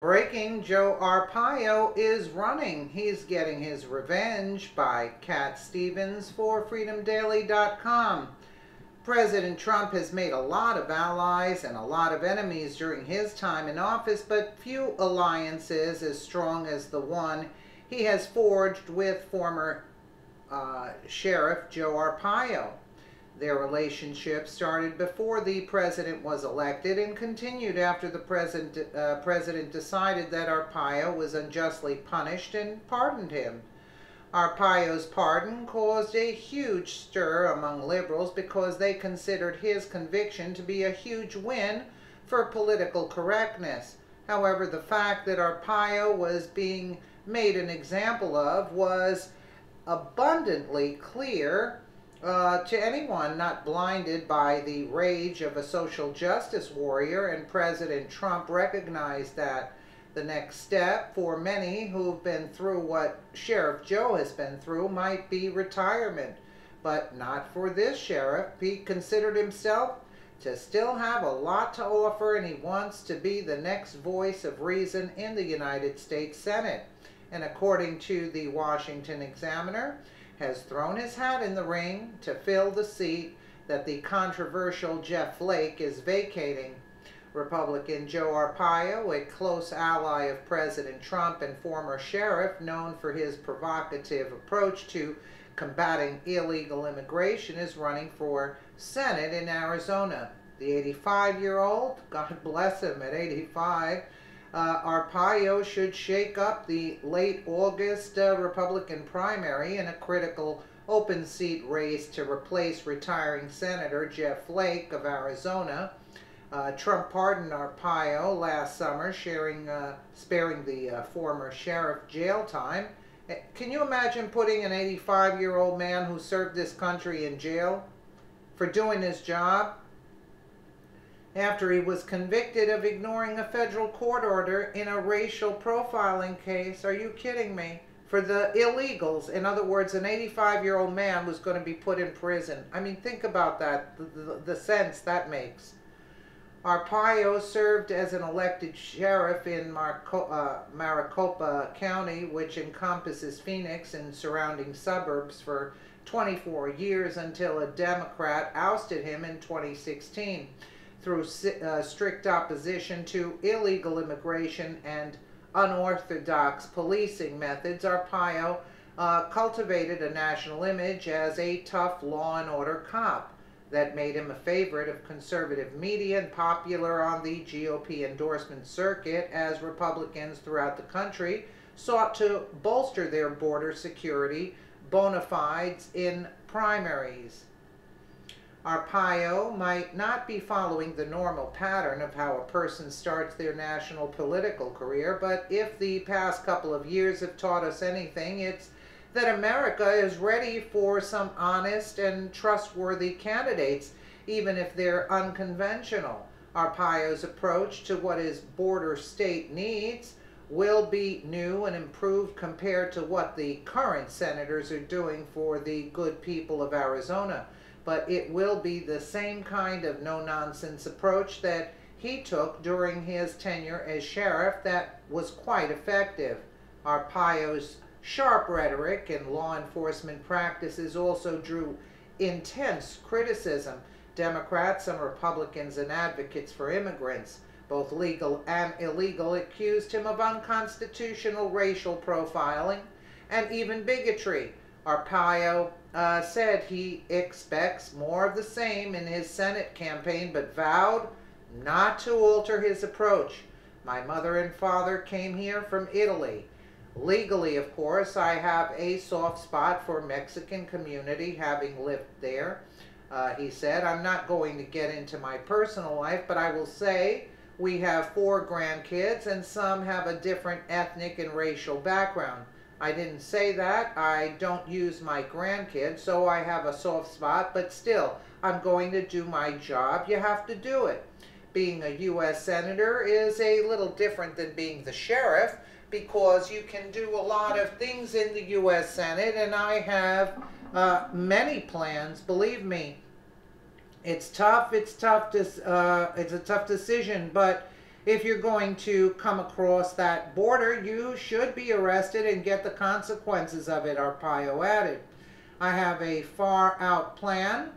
Breaking, Joe Arpaio is running. He's getting his revenge by Cat Stevens for FreedomDaily.com. President Trump has made a lot of allies and a lot of enemies during his time in office, but few alliances as strong as the one he has forged with former Sheriff Joe Arpaio. Their relationship started before the president was elected and continued after the president decided that Arpaio was unjustly punished and pardoned him. Arpaio's pardon caused a huge stir among liberals because they considered his conviction to be a huge win for political correctness. However, the fact that Arpaio was being made an example of was abundantly clear to anyone not blinded by the rage of a social justice warrior, and President Trump recognized that. The next step for many who've been through what Sheriff Joe has been through might be retirement, but not for this sheriff. He considered himself to still have a lot to offer, and he wants to be the next voice of reason in the United States Senate. And according to the Washington Examiner, has thrown his hat in the ring to fill the seat that the controversial Jeff Flake is vacating. Republican Joe Arpaio, a close ally of President Trump and former sheriff known for his provocative approach to combating illegal immigration, is running for Senate in Arizona. The 85-year-old, God bless him at 85, Arpaio should shake up the late August Republican primary in a critical open seat race to replace retiring Senator Jeff Flake of Arizona. Trump pardoned Arpaio last summer, sparing the former sheriff jail time. Can you imagine putting an 85-year-old man who served this country in jail for doing his job after he was convicted of ignoring a federal court order in a racial profiling case? Are you kidding me? For the illegals. In other words, an 85-year-old man was going to be put in prison. I mean, think about that, the sense that makes. Arpaio served as an elected sheriff in Maricopa County, which encompasses Phoenix and surrounding suburbs, for 24 years until a Democrat ousted him in 2016. Through strict opposition to illegal immigration and unorthodox policing methods, Arpaio cultivated a national image as a tough law and order cop that made him a favorite of conservative media and popular on the GOP endorsement circuit as Republicans throughout the country sought to bolster their border security bona fides in primaries. Arpaio might not be following the normal pattern of how a person starts their national political career, but if the past couple of years have taught us anything, it's that America is ready for some honest and trustworthy candidates, even if they're unconventional. Arpaio's approach to what his border state needs will be new and improved compared to what the current senators are doing for the good people of Arizona. But it will be the same kind of no-nonsense approach that he took during his tenure as sheriff that was quite effective. Arpaio's sharp rhetoric and law enforcement practices also drew intense criticism. Democrats, some Republicans, and advocates for immigrants, both legal and illegal, accused him of unconstitutional racial profiling and even bigotry. Arpaio said he expects more of the same in his Senate campaign, but vowed not to alter his approach. My mother and father came here from Italy. Legally, of course, I have a soft spot for Mexican community, having lived there. He said, I'm not going to get into my personal life, but I will say we have 4 grandkids and some have a different ethnic and racial background. I didn't say that. I don't use my grandkids, so I have a soft spot, but still, I'm going to do my job. You have to do it. Being a U.S. Senator is a little different than being the sheriff, because you can do a lot of things in the U.S. Senate, and I have many plans, believe me. It's tough, it's a tough decision, but If you're going to come across that border, you should be arrested and get the consequences of it, Arpaiio added. I have a far out plan,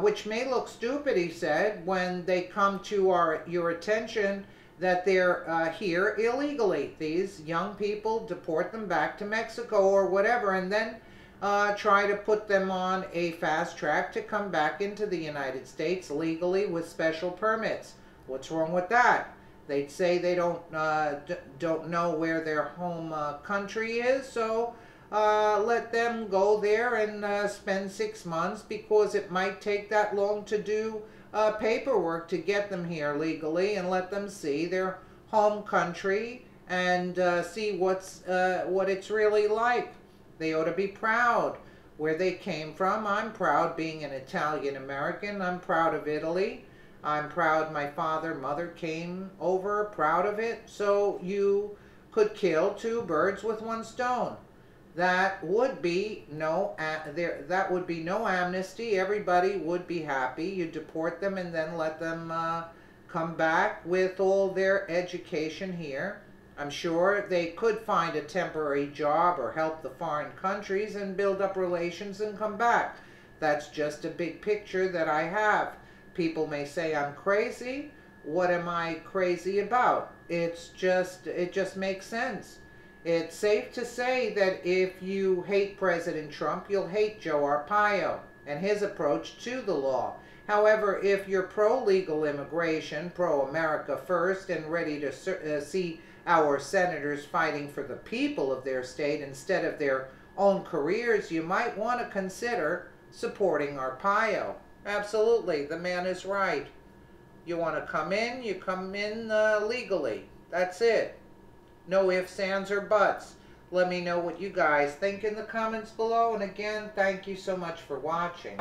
which may look stupid, he said, when they come to your attention that they're here illegally. These young people, deport them back to Mexico or whatever, and then try to put them on a fast track to come back into the United States legally with special permits. What's wrong with that? They'd say they don't know where their home country is, so let them go there and spend 6 months, because it might take that long to do paperwork to get them here legally, and let them see their home country and see what it's really like. They ought to be proud where they came from. I'm proud being an Italian American. I'm proud of Italy. I'm proud my father, mother came over, proud of it. So you could kill 2 birds with 1 stone. That would be no amnesty. Everybody would be happy. You deport them and then let them come back with all their education here. I'm sure they could find a temporary job or help the foreign countries and build up relations and come back. That's just a big picture that I have. People may say I'm crazy. What am I crazy about? It just makes sense. It's safe to say that if you hate President Trump, you'll hate Joe Arpaio and his approach to the law. However, if you're pro-legal immigration, pro-America first, and ready to see our senators fighting for the people of their state instead of their own careers, you might want to consider supporting Arpaio. Absolutely, the man is right. You want to come in, you come in legally. That's it. No ifs, ands, or buts. Let me know what you guys think in the comments below. And again, thank you so much for watching.